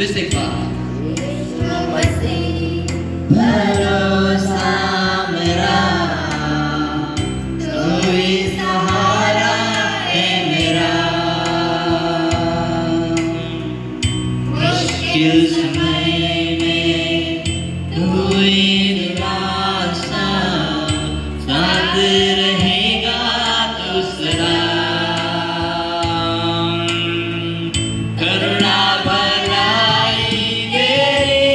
फिर से एक बार। भरोसा मेरा तू ही सहारा है मेरा, मुश्किल समय में तू ही दिलासा, साथ रहेगा तू सदा। करुणा भलाई तेरी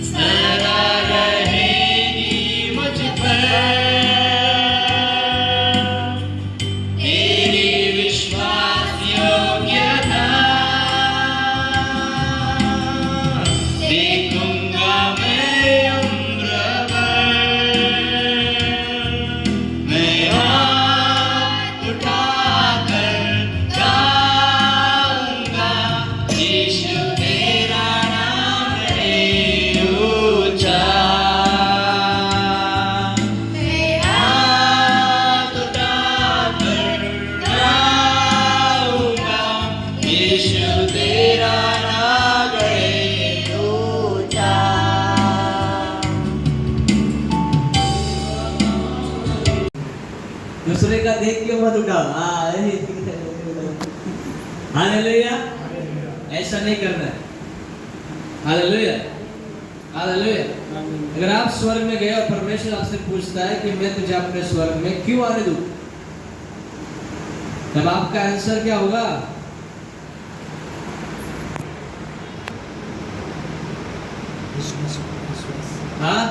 सदा रहेगी मुझ पर, तेरी विश्वास योग्यता देखूंगा मैं उम्र भर। मैं हाथ उठाकर गाऊंगा, यीशु तेरा नाम है ऊंचा। मैं हाथ उठाकर गाऊंगा, यीशु तेरा नाम है ऊंचा। दूसरे का देख के मत उठाओ। हालेलुया। ऐसा नहीं करना है। Hallelujah, hallelujah. अगर आप स्वर्ग में गए और परमेश्वर आपसे पूछता है कि मैं तुझे अपने स्वर्ग में क्यों आने दूं, तब आपका आंसर क्या होगा? हाँ,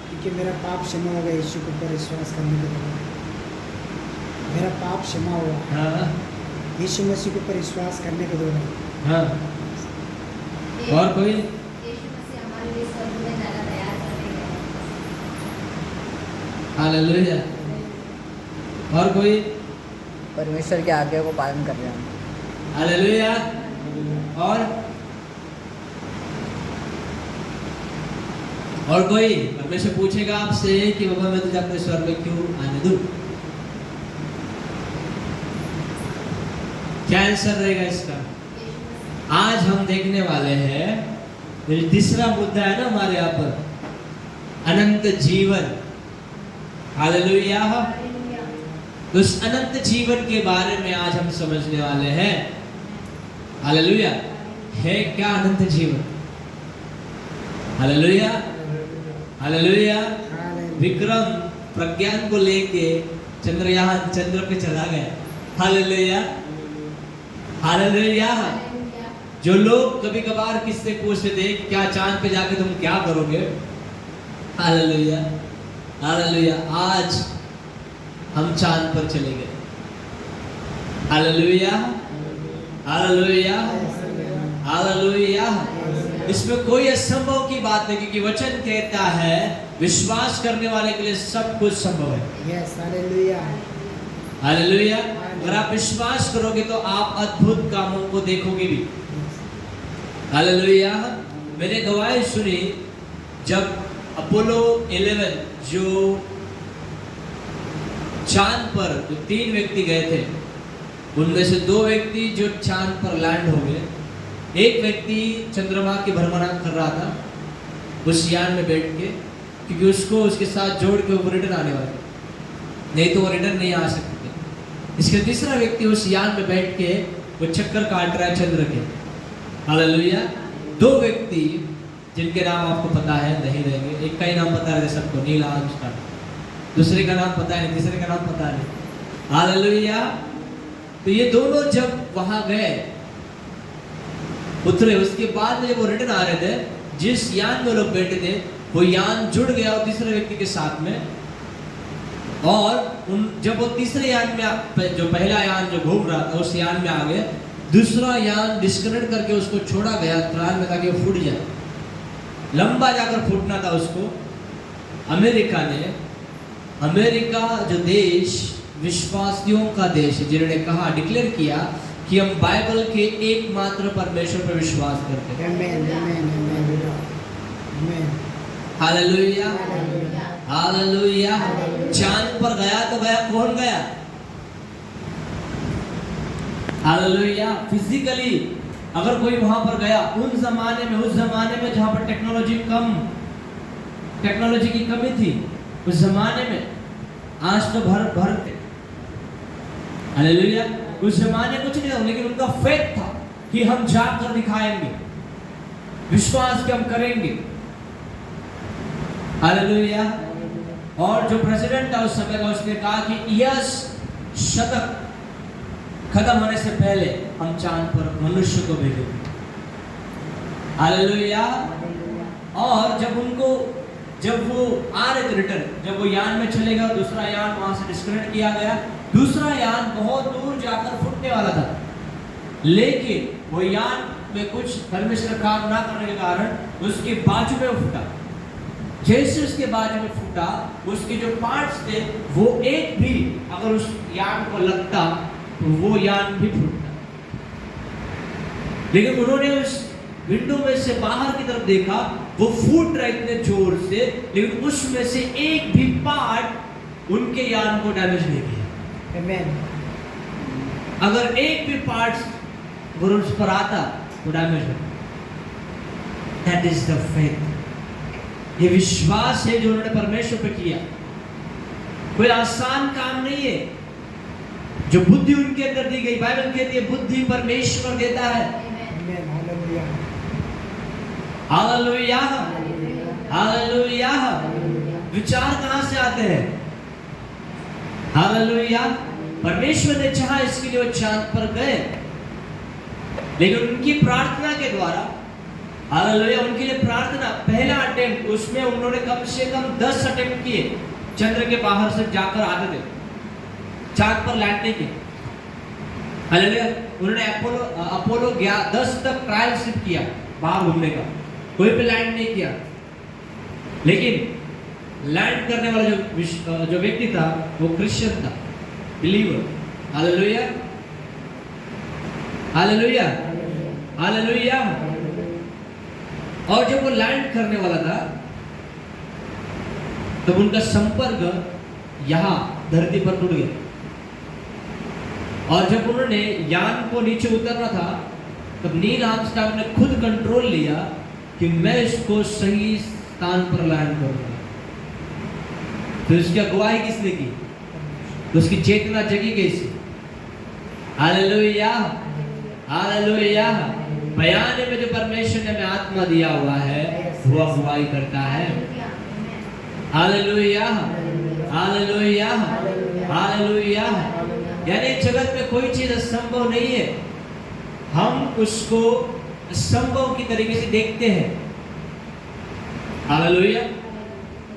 क्योंकि मेरा पाप क्षमा होगा यीशु के ऊपर विश्वास करने के बाद। मेरा पाप क्षमा हुआ हाँ, यीशु मसीह के ऊपर विश्वास करने के दौरान। हाँ। और कोई? यीशु मसीह हमारे लिए स्वर्ग में जाना तैयार कर देगा। हालेलुया। और कोई? परमेश्वर की आज्ञा को पालन कर रहे हैं। हालेलुया। और कोई? परमेश्वर पूछेगा आपसे कि बाबा मैं तुझे अपने स्वर्ग में क्यों आने दूं? क्या आंसर रहेगा इसका? आज हम देखने वाले हैं, ये तीसरा मुद्दा है ना हमारे यहाँ पर, अनंत जीवन। हालेलुया। तो उस अनंत जीवन के बारे में आज हम समझने वाले हैं। हालेलुया। है क्या अनंत जीवन? Hallelujah, hallelujah. विक्रम प्रज्ञान को लेके चंद्रयान चंद्र पे चला गया। Hallelujah, hallelujah. जो लोग कभी कभार किससे पूछते थे क्या चांद पे जाके तुम क्या करोगे? Hallelujah, hallelujah. आज हम चांद पर चले गए। Hallelujah, hallelujah, hallelujah. इसमें कोई असंभव की बात नहीं, क्योंकि वचन कहता है विश्वास करने वाले के लिए सब कुछ संभव है। Yes, hallelujah. हालेलुया। अगर आप विश्वास करोगे तो आप अद्भुत कामों को देखोगे भी। हालेलुया। मैंने गवाही सुनी जब अपोलो 11 जो चांद पर जो 3 व्यक्ति गए थे, उनमें से 2 व्यक्ति जो चांद पर लैंड हो गए, एक व्यक्ति चंद्रमा की भ्रमण कर रहा था उस यान में बैठ के, क्योंकि उसको उसके साथ जोड़ के वो रिटर्न आने वाले, नहीं तो वो रिटर्न नहीं आ सकते। इसके तीसरा व्यक्ति उस यान में बैठ के वो चक्कर काट रहा है चंद्र के। हालेलुया। 2 व्यक्ति जिनके नाम आपको पता है, नहीं रहेंगे। एक का ही नाम पता है सबको, नील आर्मस्ट्रांग। दूसरे का नाम पता है नहीं, तीसरे का नाम पता नहीं। हालेलुया। तो ये दोनों जब वहां गए, उतरे, उसके बाद में जब वो रिटर्न आ रहे थे, जिस यान में लोग बैठे थे वो यान जुड़ गया और तीसरे व्यक्ति के साथ में। और जब वो तीसरे यान में जो पहला यान जो घूम रहा था उस यान में आ गए, दूसरा यान डिस्कनेक्ट करके उसको छोड़ा गया त्राल में ताकि वो फूट जाए। लंबा जाकर फूटना था उसको। अमेरिका जो देश विश्वासियों का देश है, जिन्होंने कहा, डिक्लेयर किया कि हम बाइबल के एकमात्र परमेश्वर पर विश्वास करते हैं। Hallelujah, hallelujah. चांद पर गया तो गया, कौन गया? हालेलुया। फिजिकली अगर कोई वहां पर गया उस जमाने में जहां पर टेक्नोलॉजी की कमी थी, उस जमाने में, आज तो भर थे, हालेलुया। उस जमाने कुछ नहीं था, लेकिन उनका फेथ था कि हम जाकर दिखाएंगे, विश्वास के हम करेंगे, हालेलुया। और जो प्रेसिडेंट था उस समय का, उसने कहा कि यस, शतक खत्म होने से पहले हम चांद पर मनुष्य को भेजेंगे, हालेलुया। और जब वो आ रहे थे रिटर्न, जब वो यान में चले गए, दूसरा यान वहां से डिस्कनेक्ट किया गया, दूसरा यान बहुत दूर जाकर फूटने वाला था, लेकिन वो यान में कुछ परमेश्वर काम ना करने के कारण उसके बाजू में फूटा। जैसे उसके बाजू में फूटा, उसके जो पार्ट्स थे वो एक भी अगर उस यान को लगता तो वो यान भी फूटता। लेकिन उन्होंने उस विंडो में से बाहर की तरफ देखा, वो फूट रहे इतने जोर से, लेकिन उसमें से एक भी पार्ट उनके यान को डैमेज नहीं किया। Amen. अगर एक भी पार्ट्स उस पर आता तो डैमेज हो। That is the faith. ये विश्वास है जो उन्होंने परमेश्वर पे किया। कोई आसान काम नहीं है। जो बुद्धि उनके अंदर दी गई, बाइबल कहती है बुद्धि परमेश्वर देता है। Amen. Hallelujah. Hallelujah, hallelujah. विचार कहां से आते हैं? हालेलुया। परमेश्वर ने चाहा इसके लिए वो चांद पर गए, लेकिन उनकी प्रार्थना के द्वारा, हालेलुया, उनके लिए प्रार्थना, पहला अटेम्प्ट, उसमें उन्होंने कम से कम 10 अटेम्प्ट किए चंद्र के बाहर से जाकर आते थे, चांद पर लैंड किए, हालेलुया। उन्होंने अपोलो 10 तक ट्रायल सिर्फ किया बाहर घूमने का, कोई पे लैंड नहीं किया, लेकिन लैंड करने वाला जो व्यक्ति था वो क्रिश्चियन था, बिलीवर, हालेलुया, हालेलुया, हालेलुया। और जब वो लैंड करने वाला था तब उनका संपर्क यहां धरती पर टूट गया, और जब उन्होंने यान को नीचे उतरना था तब नील आर्मस्ट्रांग ने खुद कंट्रोल लिया कि मैं इसको सही स्थान पर लैंड करूंगा। तो इसकी अगुवाई किसने की? तो उसकी चेतना जगी कैसे? Hallelujah, hallelujah. बयान में जो परमेश्वर ने हमें आत्मा दिया हुआ है वो अगुवाई करता है। Hallelujah, hallelujah, hallelujah. यानी जगत में कोई चीज असंभव नहीं है, हम उसको संभव की तरीके से देखते हैं। Hallelujah,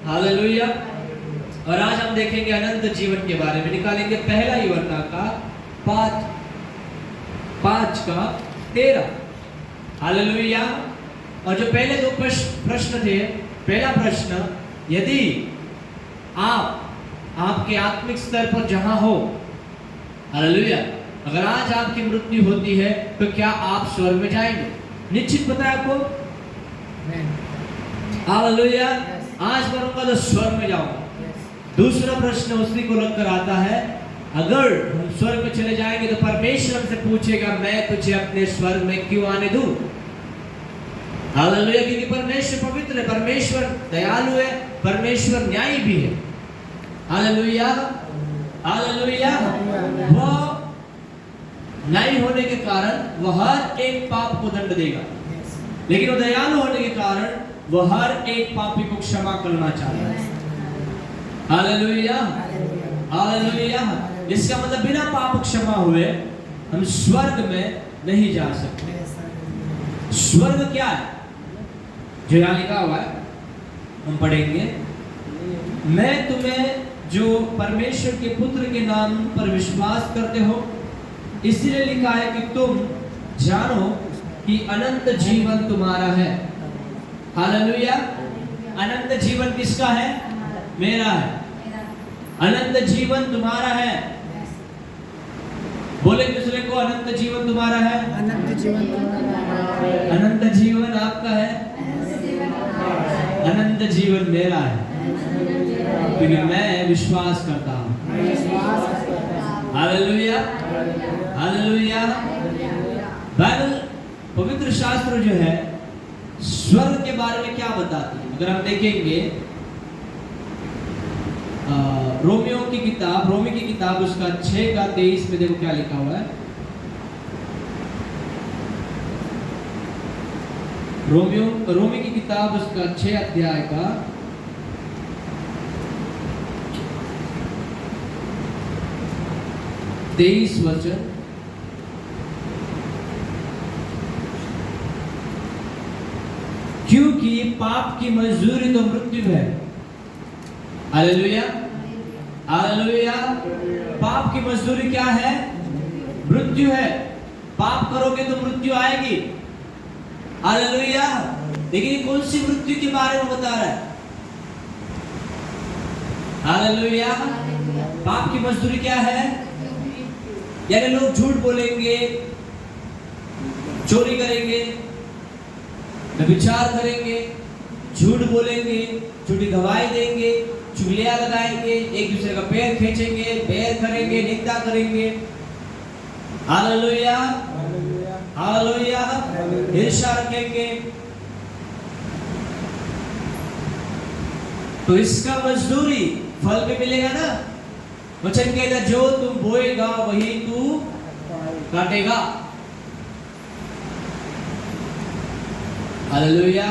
hallelujah. और आज हम देखेंगे अनंत जीवन के बारे में, निकालेंगे पहला यूहन्ना का 5:13। हालेलुया। और जो पहले दो प्रश्न थे, पहला प्रश्न, यदि आपके आत्मिक स्तर पर जहां हो, हालेलुया, अगर आज आपकी मृत्यु होती है तो क्या आप स्वर्ग में जाएंगे? निश्चित पता है आपको? हालेलुया। आज करूंगा तो स्वर्ग में जाऊंगा। दूसरा प्रश्न उसी को लगकर आता है, अगर हम स्वर्ग में चले जाएंगे तो परमेश्वर से पूछेगा, मैं तुझे अपने स्वर्ग में क्यों आने दूं? हालेलुया। क्योंकि परमेश्वर पवित्र है, परमेश्वर दयालु है, परमेश्वर न्यायी भी है। Hallelujah, hallelujah. वो न्यायी होने के कारण वह हर एक पाप को दंड देगा, लेकिन वो दयालु होने के कारण वह हर एक पापी को क्षमा करना चाहता है। Hallelujah, hallelujah. इसका मतलब बिना पाप क्षमा हुए हम स्वर्ग में नहीं जा सकते। स्वर्ग क्या है? जो यहाँ लिखा हुआ है हम पढ़ेंगे, मैं तुम्हें जो परमेश्वर के पुत्र के नाम पर विश्वास करते हो, इसलिए लिखा है कि तुम जानो कि अनंत जीवन तुम्हारा है। हालेलुया। अनंत जीवन किसका है? मेरा है। अनंत जीवन तुम्हारा है। बोले दूसरे को, अनंत जीवन तुम्हारा है। अनंत जीवन तुम्हारा है। अनंत जीवन आपका है। अनंत जीवन मेरा है, क्योंकि मैं विश्वास करता हूँ। Hallelujah, hallelujah. बाइबल पवित्र शास्त्र जो है स्वर्ग के बारे में क्या बताती है? अगर हम देखेंगे रोमी की किताब उसका 6:23 में देखो क्या लिखा हुआ है। रोमी की किताब उसका 6 अध्याय का 23 वचन। क्योंकि पाप की मजदूरी तो मृत्यु है। Hallelujah, hallelujah. पाप की मजदूरी क्या है? मृत्यु है। पाप करोगे तो मृत्यु आएगी। हालेलुया। लेकिन ये कौन सी मृत्यु के बारे में बता रहा है? हालेलुया। पाप की मजदूरी क्या है? यानी लोग झूठ बोलेंगे, चोरी करेंगे, व्यभिचार करेंगे, झूठ बोलेंगे, झूठी गवाही देंगे, चुगलियां लगाएंगे, एक दूसरे का पैर खींचेंगे, बैर करेंगे, निंदा करेंगे। Hallelujah, hallelujah. ईर्ष्या रखेंगे। तो इसका मजदूरी फल भी मिलेगा ना। वचन कहता जो तुम बोएगा वही तू काटेगा। हालेलुया।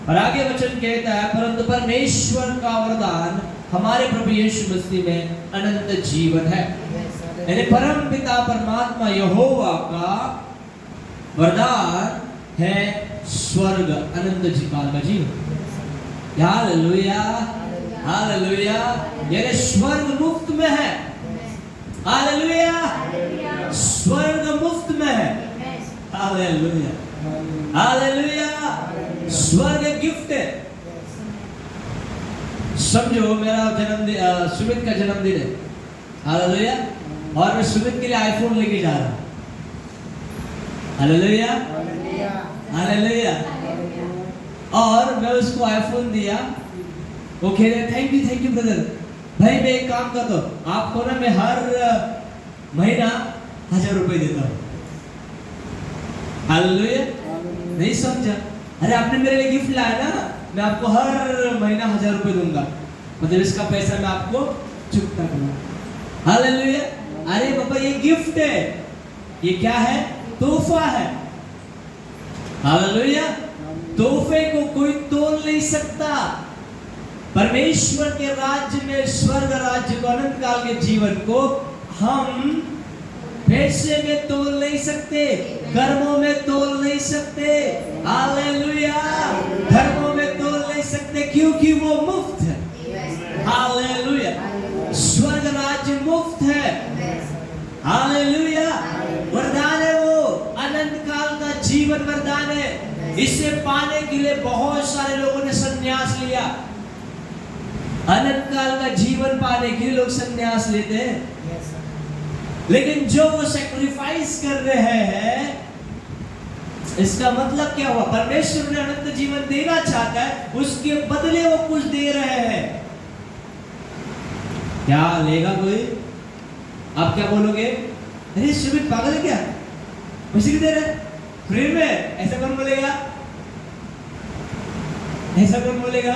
और आगे वचन कहता है परंतु परमेश्वर का वरदान हमारे प्रभु यीशु मसीह में अनंत जीवन है। यानी परम पिता परमात्मा यहोवा का वरदान है स्वर्ग, अनंत जीवन का जीवन। Hallelujah, hallelujah. यानी स्वर्ग मुफ्त में है। हालेलुया, स्वर्ग मुफ्त में है। Hallelujah, hallelujah. स्वर्ग गिफ्ट है। समझो मेरा जन्मदिन, सुमित का जन्मदिन है। हालेलुया। और मैं सुमित के लिए आईफोन लेके जा रहा हूँ। Hallelujah, hallelujah. और मैं उसको आईफोन दिया, वो कह रहे थैंक यू ब्रदर। भाई मैं एक काम करता हूँ, आपको ना मैं हर महीना 1000 रुपए देता हूँ। हालेलुया। नहीं समझा? अरे आपने मेरे लिए गिफ्ट लाया ना, मैं आपको हर महीना 1000 रुपए दूंगा, मतलब इसका पैसा मैं आपको चुकता करूंगा। हालेलुया। अरे बाबा ये गिफ्ट है, ये क्या है? तोहफा है। हालेलुया। तोहफे को कोई तोल नहीं सकता। परमेश्वर के राज्य में, स्वर्ग राज्य को, अनंत काल के जीवन को हम पैसे में तोल नहीं सकते, कर्मों में तोल नहीं सकते। हालेलुया। धर्मों में तोल नहीं सकते क्योंकि वो मुफ्त है। हालेलुया। स्वर्ग राज्य मुफ्त है। हालेलुया। वरदान है वो, अनंत काल का जीवन वरदान है। इसे पाने के लिए बहुत सारे लोगों ने संन्यास लिया। अनंत काल का जीवन पाने के लिए लोग संन्यास लेते हैं। लेकिन जो वो सैक्रिफाइस कर रहे हैं, इसका मतलब क्या हुआ? परमेश्वर ने अनंत जीवन देना चाहता है, उसके बदले वो कुछ दे रहे हैं। क्या लेगा कोई? आप क्या बोलोगे? अरे सुमित पागल है क्या, पैसे क्यों दे रहे फ्री में? ऐसा कौन बोलेगा? ऐसा कौन बोलेगा?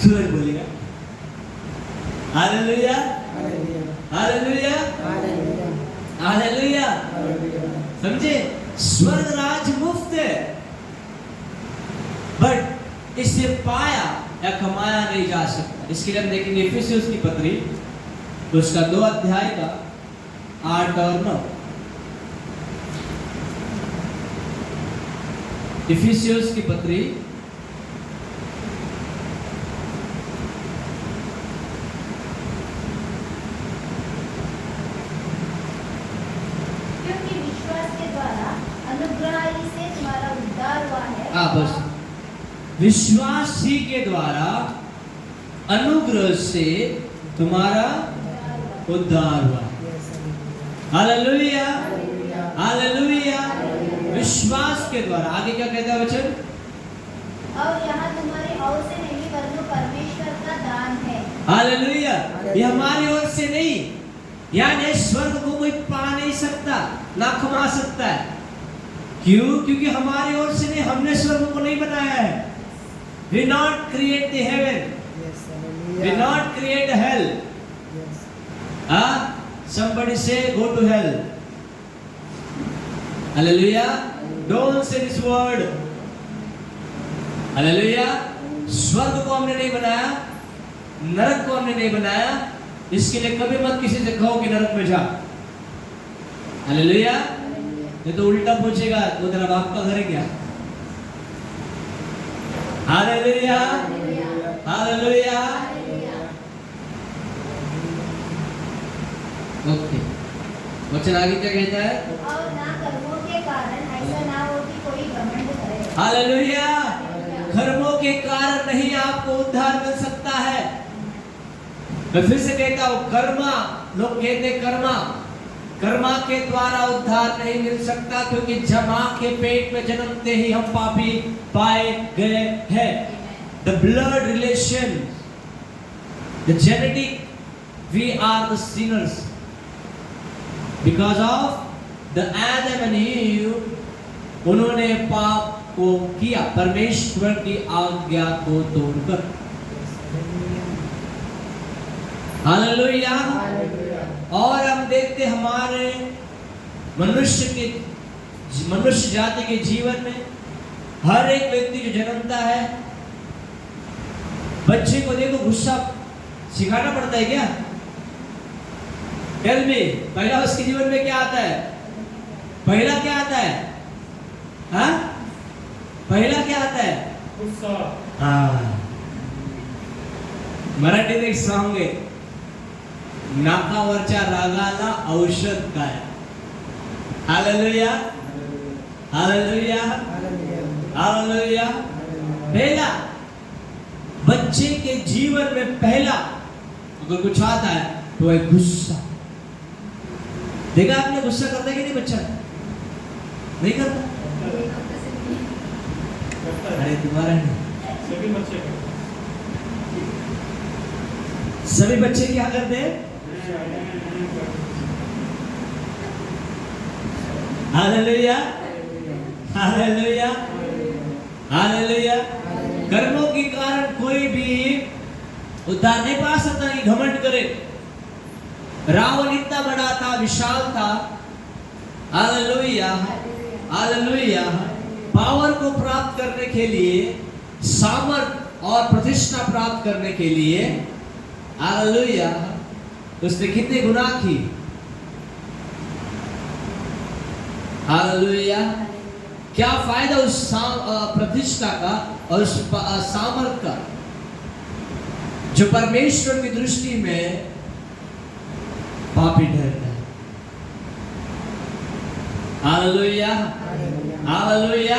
सूरज बोलेगा। Hallelujah, hallelujah, hallelujah. समझे? स्वर्ग राज मुफ्त है, बट इसे पाया या कमाया नहीं जा सकता। इसके लिए हम देखेंगे इफिसियोस की पत्री, तो उसका 2 अध्याय का 8 और 9। इफिसियोस की पत्री बस विश्वास ही के द्वारा अनुग्रह से तुम्हारा उद्धार हुआ। Hallelujah, hallelujah. विश्वास के द्वारा। आगे क्या कहता है वचन? और यहाँ तुम्हारे और से नहीं वरन परमेश्वर का दान है। हालेलुया। ये हमारी ओर से नहीं, यानी स्वर्ग को कोई पा नहीं सकता, ना कमा सकता है। क्यों? क्योंकि हमारी ओर से नहीं, हमने स्वर्ग को नहीं बनाया है। We not create the heaven, Yes, we hallelujah. not create hell. Yes. Somebody say go to hell. Hallelujah. Don't say this word. Hallelujah. स्वर्ग को हमने नहीं बनाया, नरक को हमने नहीं बनाया। इसके लिए कभी मत किसी से कहो कि नरक में जा। हालेलुया। ये तो उल्टा पूछेगा, वो तेरा बाप का घर है क्या? Hallelujah, hallelujah. ओके, वचन आगे क्या कहता है? और ना कर्मों के कारण ऐसा ना हो कि कोई घमंड करे। हालेलुया। कर्मों के कारण नहीं आपको उद्धार मिल सकता है। मैं फिर से कहता हूं, कर्मा, लोग कहते कर्मा के द्वारा उद्धार नहीं मिल सकता, क्योंकि जब मां के पेट में जन्मते ही हम पापी पाए गए हैं। The blood relation, the genetic, we are the sinners because of the Adam and Eve. उन्होंने पाप को किया परमेश्वर की आज्ञा को तोड़कर। हालेलुया। और हम देखते हमारे मनुष्य जाति के जीवन में हर एक व्यक्ति जो जन्मता है, बच्चे को देखो गुस्सा सिखाना पड़ता है क्या? टेल मी, पहला उसके जीवन में क्या आता है? पहला क्या आता है? हाँ, पहला क्या आता है? गुस्सा। हाँ, मराठी में एक सॉन्ग है, नाकावरच्या रागाला औषध काय? Hallelujah, hallelujah, hallelujah. पहला बच्चे के जीवन में पहला अगर कुछ आता है तो है गुस्सा। देखा आपने, गुस्सा करता है कि नहीं बच्चा? नहीं करता? अरे तुम्हारा नहीं, सभी बच्चे क्या करते हैं? Hallelujah, hallelujah, hallelujah. कर्मों के कारण कोई भी उद्धार नहीं पा सकता कि घमंड करे। रावण इतना बड़ा था, विशाल था। Hallelujah, hallelujah. पावर को प्राप्त करने के लिए, सामर्थ और प्रतिष्ठा प्राप्त करने के लिए, हालेलुया, उसने कितने गुनाह की। हालेलुया। क्या फायदा उस प्रतिष्ठा का और उस सामर्थ का जो परमेश्वर की दृष्टि में पापी ठहरता है। Hallelujah, hallelujah.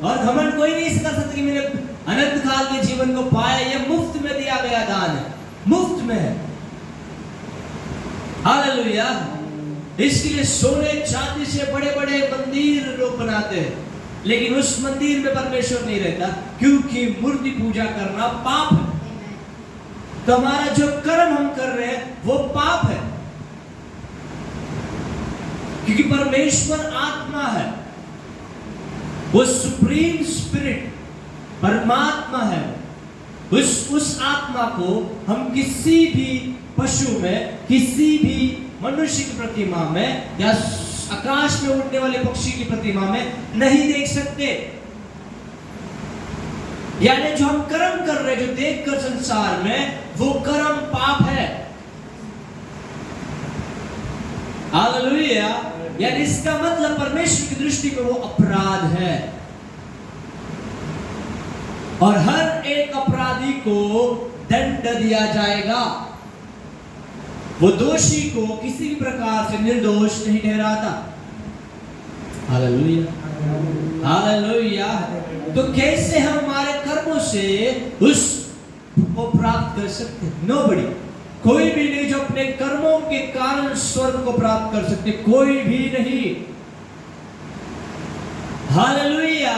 और घमंड कोई नहीं कर सकता कि मैंने अनंत काल के जीवन को पाया, यह मुफ्त में दिया गया दान है, मुफ्त में है। हालेलुया। इसके लिए सोने चांदी से बड़े बड़े मंदिर लोग बनाते हैं, लेकिन उस मंदिर में परमेश्वर नहीं रहता, क्योंकि मूर्ति पूजा करना पाप है। तो हमारा जो कर्म हम कर रहे हैं वो पाप है, क्योंकि परमेश्वर आत्मा है, वो सुप्रीम स्पिरिट परमात्मा है। उस आत्मा को हम किसी भी पशु में, किसी भी मनुष्य की प्रतिमा में या आकाश में उड़ने वाले पक्षी की प्रतिमा में नहीं देख सकते। यानी जो हम कर्म कर रहे हैं, जो देखकर संसार में, वो कर्म पाप है। हालेलुया। यानी इसका मतलब परमेश्वर की दृष्टि में वो अपराध है, और हर एक अपराधी को दंड दिया जाएगा। वो दोषी को किसी भी प्रकार से निर्दोष नहीं ठहराता। Hallelujah, hallelujah. तो कैसे हम हमारे कर्मों से उस को प्राप्त कर सकते हैं? नोबडी, कोई भी नहीं जो अपने कर्मों के कारण स्वर्ग को प्राप्त कर सकते, कोई भी नहीं। हालेलुया।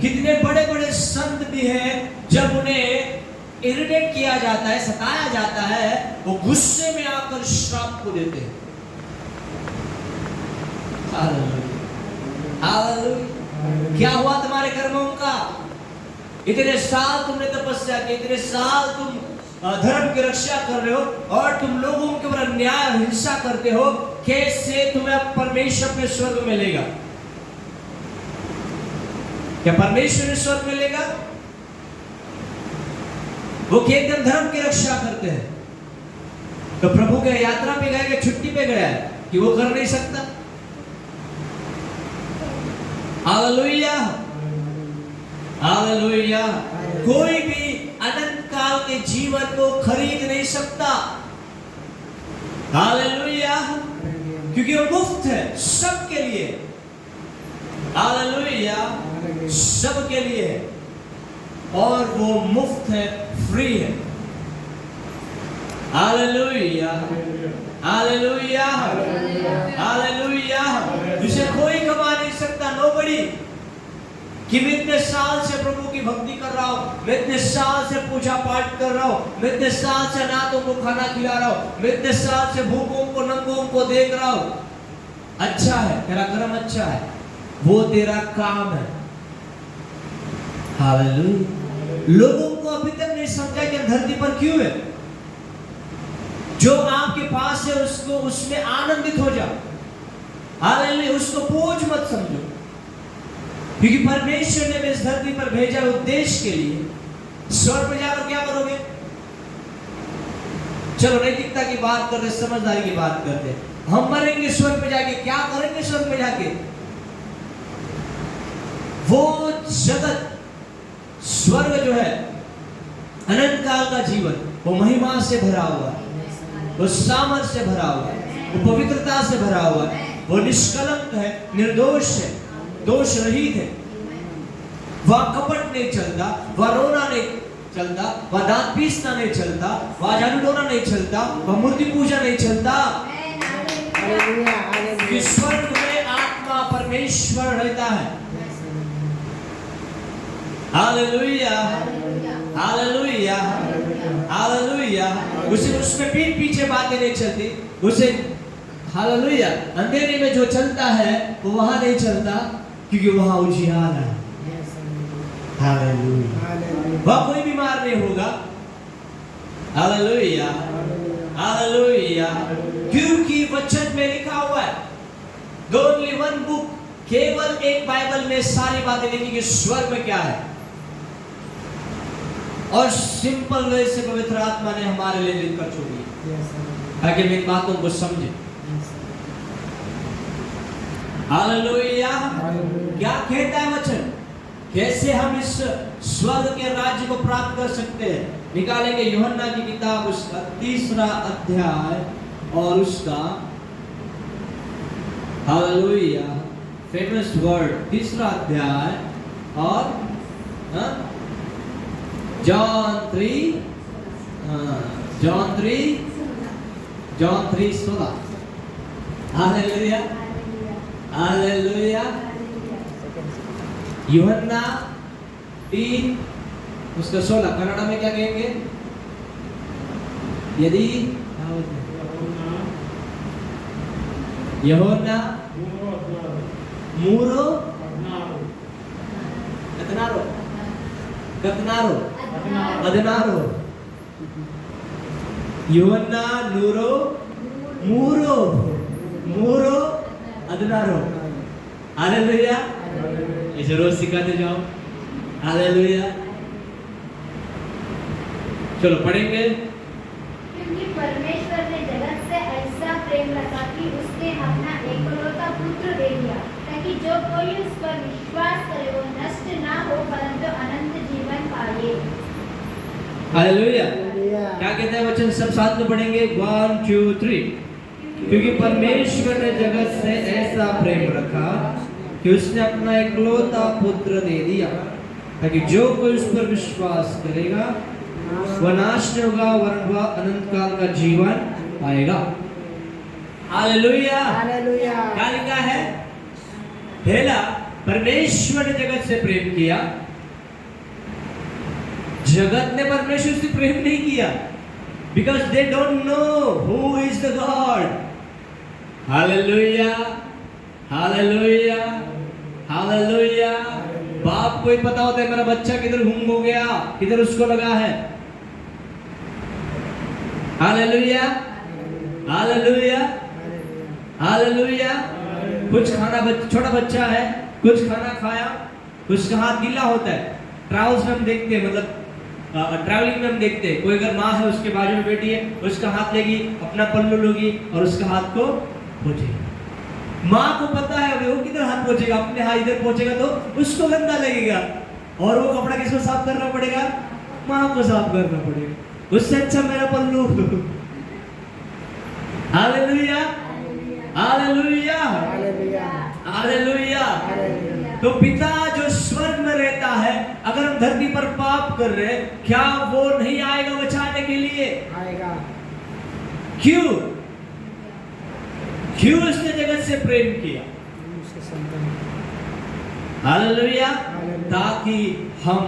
कितने बड़े बड़े संत भी हैं, जब उन्हें इरिटेट किया जाता है, सताया जाता है, वो गुस्से में आकर श्राप को देते हैं। Hallelujah, hallelujah. क्या हुआ तुम्हारे कर्मों का? इतने साल तुमने तपस्या की, इतने साल तुम धर्म की रक्षा कर रहे हो और तुम लोगों के ऊपर अन्याय और हिंसा करते हो, कैसे तुम्हें परमेश्वर अपने स्वर्ग मिलेगा? क्या परमेश्वर स्वर्ग मिलेगा? वो केवल धर्म की रक्षा करते हैं। तो प्रभु के यात्रा पे गया कि छुट्टी पे गया है कि वो कर नहीं सकता? Hallelujah, hallelujah. कोई भी अनंत काल के जीवन को खरीद नहीं सकता। हालेलुया, क्योंकि वो मुफ्त है सबके लिए। हालेलुया, सबके लिए, और वो मुफ्त है, फ्री है। Hallelujah, hallelujah, hallelujah. जिसे कोई कमा नहीं सकता, नोबडी। कि मैं इतने साल से प्रभु की भक्ति कर रहा हूँ, मैं इतने साल से पूजा पाठ कर रहा हूँ, मैं इतने साल से अनाथों को खाना खिला रहा हूँ, मैं इतने साल से भूखों को नंगों को देख रहा हूँ। अच्छा है, तेरा कर्म अच्छा है, वो तेरा काम है। हालेलुया। लोगों को अभी तक नहीं समझा कि धरती पर क्यों है। जो आपके पास है उसको उसमें आनंदित हो जाओ। हालेलुया, उसको बोझ मत समझो, क्योंकि परमेश्वर ने इस धरती पर भेजा उद्देश्य के लिए। स्वर्ग में जाकर क्या करोगे? चलो नैतिकता की बात करते, समझदारी की बात करते। हम मरेंगे स्वर्ग में जाके, क्या करेंगे स्वर्ग में जाके? वो जगत, स्वर्ग जो है, अनंत काल का जीवन, वो महिमा से भरा हुआ है, वो सामर्थ से भरा हुआ है, वो पवित्रता से भरा हुआ है, वो निष्कलंक है, निर्दोष है, दोष रहित है। वह कपट नहीं चलता, वह रोना नहीं चलता, वह दांत पीसना नहीं चलता, वह झाड़ू डोना नहीं चलता, वह मूर्ति पूजा नहीं चलता। स्वर्ग में आत्मा परमेश्वर रहता है। Hallelujah, hallelujah, hallelujah. उसे उसमें पीठ पीछे बातें नहीं चलती। उसे हालेलुया, अंधेरे में जो चलता है वो वहां नहीं चलता, क्योंकि वहां उजियार है। हालेलुया, वहां कोई बीमार नहीं होगा। हालेलुया, हालेलुया, क्योंकि वचन में लिखा हुआ है, ओनली वन बुक, केवल एक बाइबल में सारी बातें लिखी कि स्वर्ग में क्या है। और सिंपल वे से पवित्र आत्मा ने हमारे लिए लिखकर छोड़ी ताकि हम इन बातों को समझें। हालेलुया, क्या कहता है वचन? कैसे हम इस स्वर्ग के राज्य को प्राप्त कर सकते हैं? निकालेंगे यूहन्ना की किताब, उसका 3 अध्याय और उसका हालेलुया फेमस वर्ड 3 अध्याय और जॉन 3:16। Hallelujah, hallelujah. यूहन्ना 3 उसका 16 कन्नड़ में क्या कहेंगे? यदि यूहन्ना 3:16 यूहन्ना 3:16। हालेलुया, इसे रोज सिखाते जाओ। हालेलुया, चलो पढ़ेंगे। क्योंकि परमेश्वर ने जगत से ऐसा प्रेम रखा कि उसने अपना एकलौता पुत्र दे दिया, ताकि जो कोई उस पर विश्वास करे वो नष्ट ना हो परंतु अनंत जीवन पाए। हालेलुया, क्या कहते हैं वचन? सब साथ में पढ़ेंगे, 1 2 3। क्योंकि परमेश्वर ने जगत से ऐसा प्रेम रखा कि उसने अपना एकलौता पुत्र दे दिया, ताकि जो कोई उस पर विश्वास करेगा वह नाश नहीं होगा वरन वह अनंत काल का जीवन पाएगा। Hallelujah, hallelujah. क्या लिखा है? पहला, परमेश्वर ने जगत से प्रेम किया, जगत ने परमेश्वर से प्रेम नहीं किया, because they don't know who is the God. Hallelujah, hallelujah, hallelujah. बाप को ही पता होता है मेरा बच्चा किधर गुम हो गया, किधर उसको लगा है। Hallelujah, hallelujah, hallelujah. कुछ खाना छोटा बच्चा है, कुछ खाना खाया, उसका हाथ गीला होता है। ट्रैवल्स में हम देखते हैं, मतलब ट्रैवलिंग में हम देखते हैं, कोई अगर माँ है उसके बाजू में बैठी है, उसका हाथ लेगी, अपना पल्लू लोगी और उसका हाथ को पोंछेगी। माँ को पता है वो किधर हाथ पहुंचेगा, अपने हाथ इधर पहुंचेगा तो उसको गंदा लगेगा, और वो कपड़ा किसको साफ करना पड़ेगा? माँ को साफ करना पड़ेगा। उससे अच्छा मेरा पल्लू। Hallelujah, hallelujah, hallelujah. तो पिता जो स्वर्ग में रहता है, अगर हम धरती पर पाप कर रहे हैं, क्या वो नहीं आएगा बचाने के लिए? आएगा। क्यों? क्यों उसने जगत से प्रेम किया? हालेलुया, ताकि हम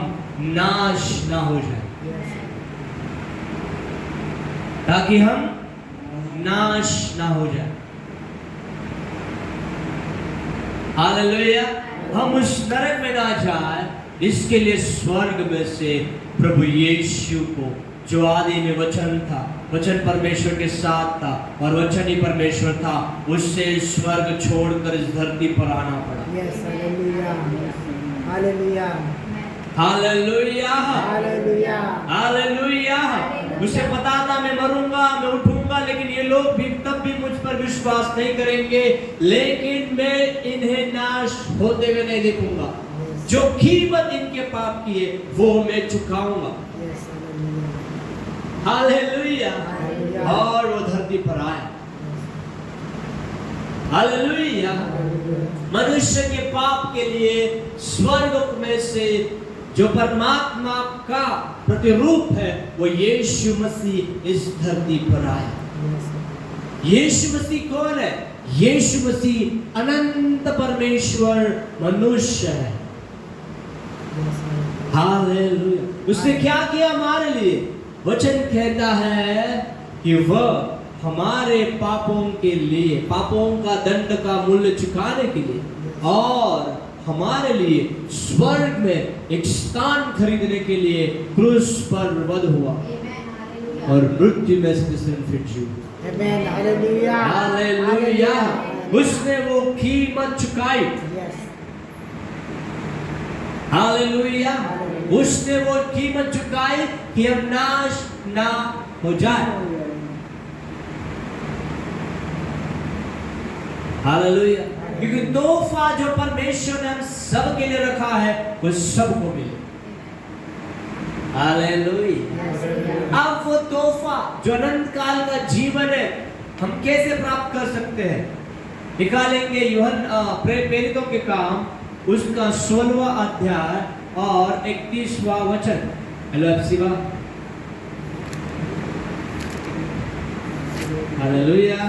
नाश ना हो जाए, ताकि हम नाश ना हो जाए। हालेलुया, हम उस नरक में ना जाए, इसके लिए स्वर्ग में से प्रभु यीशु को, जो आदि में वचन था, वचन परमेश्वर के साथ था और वचन ही परमेश्वर था, उससे स्वर्ग छोड़कर इस धरती पर आना पड़ा। Yes, hallelujah, hallelujah, hallelujah, hallelujah, hallelujah. उसे पता था मैं मरूंगा, मैं उठूंगा, लेकिन ये लोग भी तब भी मुझ पर विश्वास नहीं करेंगे, लेकिन मैं इन्हें नाश होते हुए नहीं देखूंगा। जो कीमत इनके पाप की है वो मैं चुकाऊंगा। Yes, hallelujah. हालेलुया। और वो धरती पर आया। हालेलुया। मनुष्य के पाप के लिए स्वर्ग में से जो परमात्मा का प्रतिरूप है, वो यीशु मसीह इस धरती पर आया। यीशु मसीह कौन है? यीशु मसीह अनंत परमेश्वर मनुष्य है। हालेलुया। उसने क्या किया हमारे लिए? वचन कहता है कि वह हमारे पापों के लिए, पापों का दंड का मूल्य चुकाने के लिए, और हमारे लिए स्वर्ग में एक स्थान खरीदने के लिए क्रूस पर वध हुआ और मृत्यु में से तीसरे दिन फिर जी उठा। आमेन, हालेलुया, हालेलुया। उसने वो कीमत चुकाई। हालेलुया। उसने वो कीमत चुकाई कि हम नाश ना हो जाए। हालेलुया। क्योंकि तोहफा जो परमेश्वर ने हम सब के लिए रखा है वो सबको मिले। हालेलुया। अब वो तोहफा जो अनंत काल का जीवन है, हम कैसे प्राप्त कर सकते हैं? निकालेंगे यूहन्ना प्रेरितों के काम उसका 16वां अध्याय और 31वां वचन। हेलो एफसीबा। हालेलुया।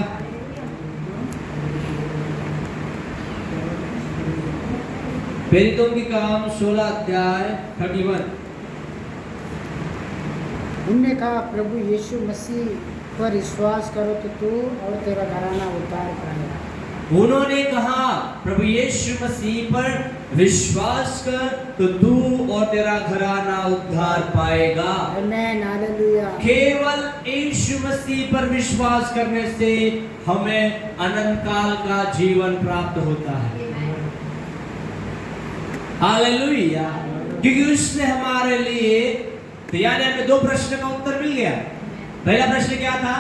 प्रेरितों के काम 16 अध्याय 31। उनने कहा, प्रभु यीशु मसीह पर विश्वास करो तो तू और तेरा घराना उद्धार पाएगा। उन्होंने कहा, प्रभु यीशु मसीह पर विश्वास कर तो तू और तेरा घराना उद्धार पाएगा। आमेन, हालेलुया। केवल यीशु मसीह पर विश्वास करने से हमें अनंत काल का जीवन प्राप्त होता है। हालेलुया। क्योंकि उसने हमारे लिए, तो यानी हमें दो प्रश्न का उत्तर मिल गया। पहला प्रश्न क्या था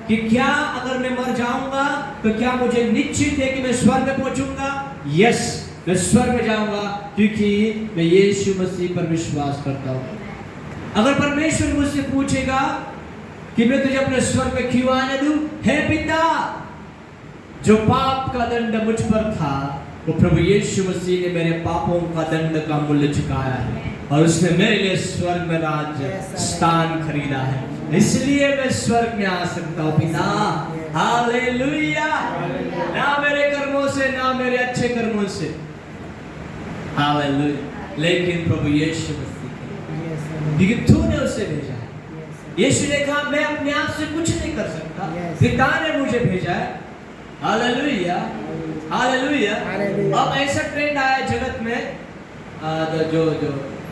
कि क्या अगर मैं मर जाऊंगा तो क्या मुझे निश्चित है कि मैं स्वर्ग में पहुंचूंगा? यस, मैं स्वर्ग में जाऊंगा क्योंकि मैं यीशु मसीह पर विश्वास करता हूं। अगर परमेश्वर मुझसे पूछेगा कि मैं तुझे अपने स्वर्ग में क्यों आने दूं? हे पिता, जो पाप का दंड मुझ पर था, वो प्रभु यीशु मसीह ने मेरे पापों का दंड का मूल्य चुकाया है और उसने मेरे लिए स्वर्ग में राज्य स्थान खरीदा है, इसलिए मैं स्वर्ग में आ सकता हूँ पिता। हालेलुया। ना मेरे कर्मों से, ना मेरे अच्छे कर्मों से, हालेलुया, लेकिन प्रभु यीशु मसीह। क्योंकि तूने उसे भेजा है। यीशु ने कहा मैं अपने आप से कुछ नहीं कर सकता, Yes. पिता ने मुझे भेजा है। Hallelujah, hallelujah. हालेलुया। अब ऐसा ट्रेंड आया जगत में, जो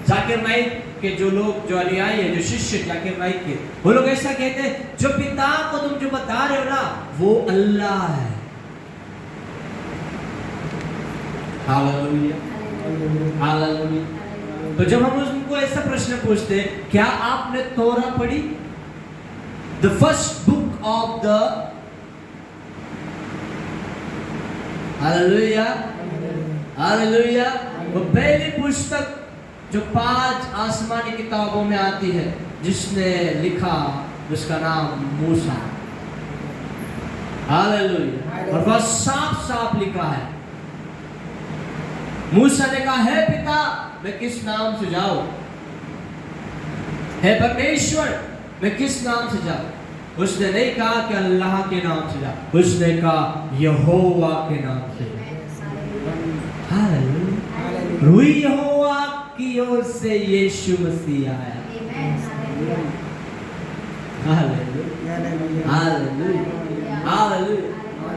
जाकिर नाइक के जो लोग, जो अनुयायी है, जो शिष्य जाकिर नाइक के, वो लोग ऐसा कहते हैं जो पिता को तुम जो बता रहे हो ना वो अल्लाह है। Hallelujah, hallelujah. तो जब हम उनको ऐसा प्रश्न पूछते हैं, क्या आपने तोरा पढ़ी? The first book of the, hallelujah, hallelujah, वो पहली पुस्तक जो 5 आसमानी किताबों में आती है, जिसने लिखा उसका नाम मूसा। हालेलुया। और वह साफ साफ लिखा है। मूसा ने कहा है पिता मैं किस नाम से जाऊं, है परमेश्वर मैं किस नाम से जाऊं? उसने नहीं कहा कि अल्लाह के नाम से जा, उसने कहा यहोवा के नाम से। हालेलुया। रुई यहोवा की ओर से यीशु मसीह आया। Hallelujah, hallelujah, hallelujah,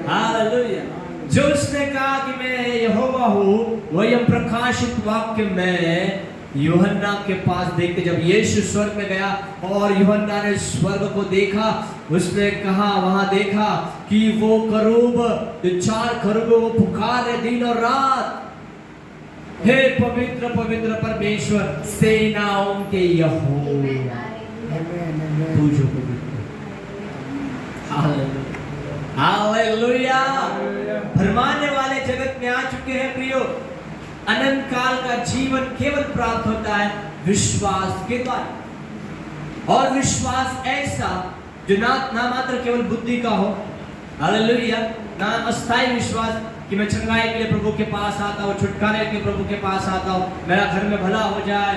hallelujah. जो उसने कहा कि मैं यहोवा हूँ, वही हम प्रकाशित वाक्य में यूहन्ना के पास देखते, जब यीशु स्वर्ग में गया और यूहन्ना ने स्वर्ग को देखा, उसने कहा वहां देखा कि वो करूब, जो 4 करूब वो पुकार रहे दिन और रात, हे पवित्र पवित्र परमेश्वर सेनाओं के यहोवा, तू जो पवित्र। Hallelujah, hallelujah. भरमाने वाले जगत में आ चुके हैं प्रियो। अनंत काल का जीवन केवल प्राप्त होता है विश्वास के द्वारा, और विश्वास ऐसा जो ना मात्र केवल बुद्धि का हो। हालेलुया। ना अस्थायी विश्वास कि मैं चंगाई के लिए प्रभु के पास आता हूँ, छुटकारे के प्रभु के पास आता हूँ, मेरा घर में भला हो जाए,